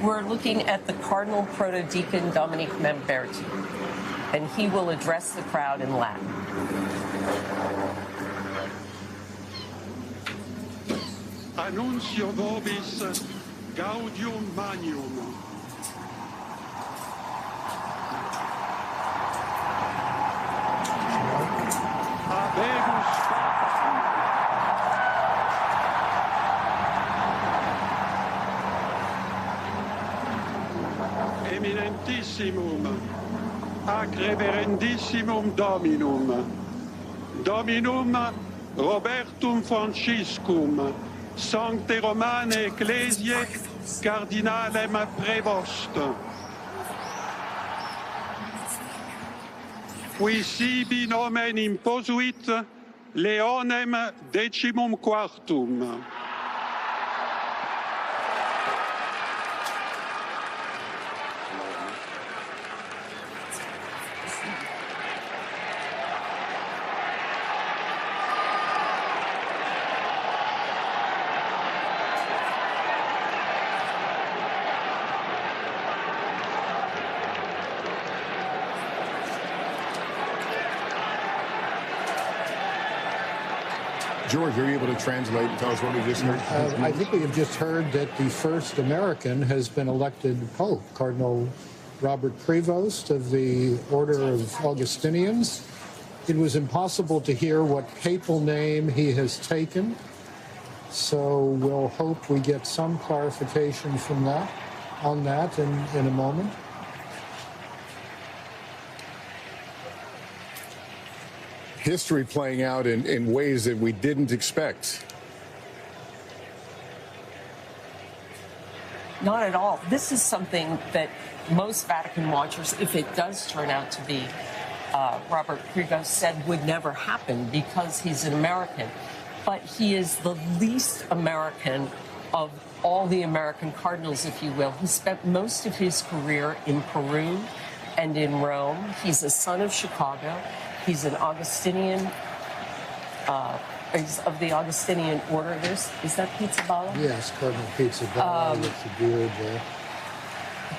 We're looking at the Cardinal Protodeacon Dominic Mamberti, and he will address the crowd in Latin. Annuncio vobis gaudium magnum. Habemus eminentissimum, ac reverendissimum Dominum, Dominum Robertum Franciscum, Sancte Romane Ecclesiae, Cardinalem Prevost. Qui sibi nomen imposuit Leonem XIV. George, are you able to translate and tell us what we just heard? I think we have just heard that the first American has been elected Pope, Cardinal Robert Prevost of the Order of Augustinians. It was impossible to hear what papal name he has taken, so we'll hope we get some clarification from that, on that in a moment. History playing out in ways that we didn't expect. Not at all. This is something that most Vatican watchers, if it does turn out to be Robert Prevost, said would never happen because he's an American. But he is the least American of all the American cardinals, if you will. He spent most of his career in Peru and in Rome. He's a son of Chicago. He's an Augustinian, he's of the Augustinian order. Is that Pizzaballa? Yes, Cardinal Pizzaballa with the beard there.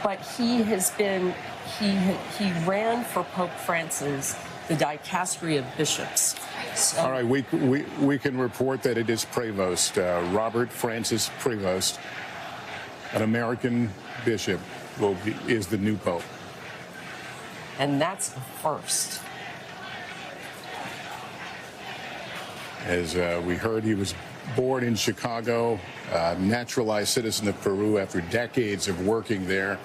But he has been, he ran for Pope Francis the dicastery of bishops. So, all right, we can report that it is Prevost, Robert Francis Prevost, an American bishop, is the new Pope. And that's the first. As we heard, he was born in Chicago, naturalized citizen of Peru after decades of working there.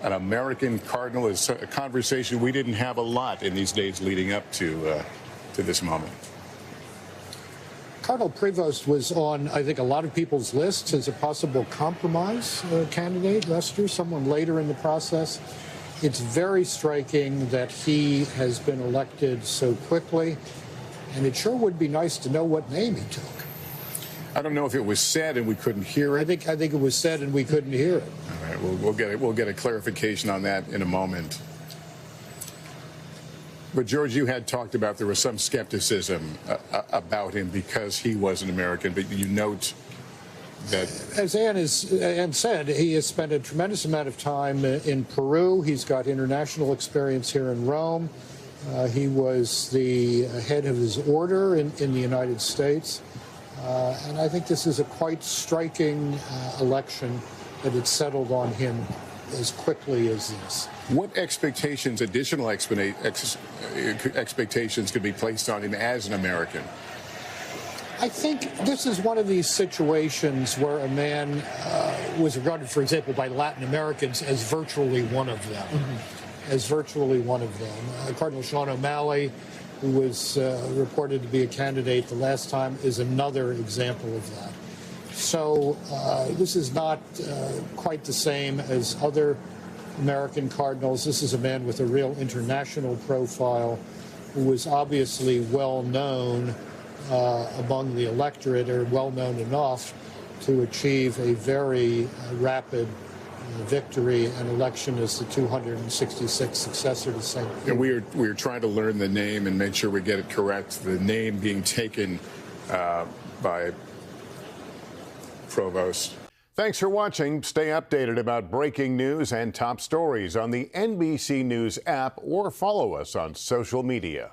An American cardinal is a conversation we didn't have a lot in these days leading up to this moment. Cardinal Prevost was on, I think, a lot of people's lists as a possible compromise candidate, Lester, someone later in the process. It's very striking that he has been elected so quickly. And it sure would be nice to know what name he took. I don't know if it was said and we couldn't hear it. I think it was said and we couldn't hear it. All right, we'll get a clarification on that in a moment. But George, you had talked about there was some skepticism about him because he was an American, but you note that, as Anne said, he has spent a tremendous amount of time in Peru. He's got international experience here in Rome. He was the head of his order in the United States. And I think this is a quite striking election that it settled on him as quickly as this. What expectations, additional expectations could be placed on him as an American? I think this is one of these situations where a man was regarded, for example, by Latin Americans as virtually one of them. Cardinal Sean O'Malley, who was reported to be a candidate the last time, is another example of that. So this is not quite the same as other American cardinals. This is a man with a real international profile who was obviously well known among the electorate, or well known enough to achieve a very rapid victory and election as the 266th successor to St. Peter. And we are trying to learn the name and make sure we get it correct. The name being taken by Prevost. Thanks for watching. Stay updated about breaking news and top stories on the NBC News app or follow us on social media.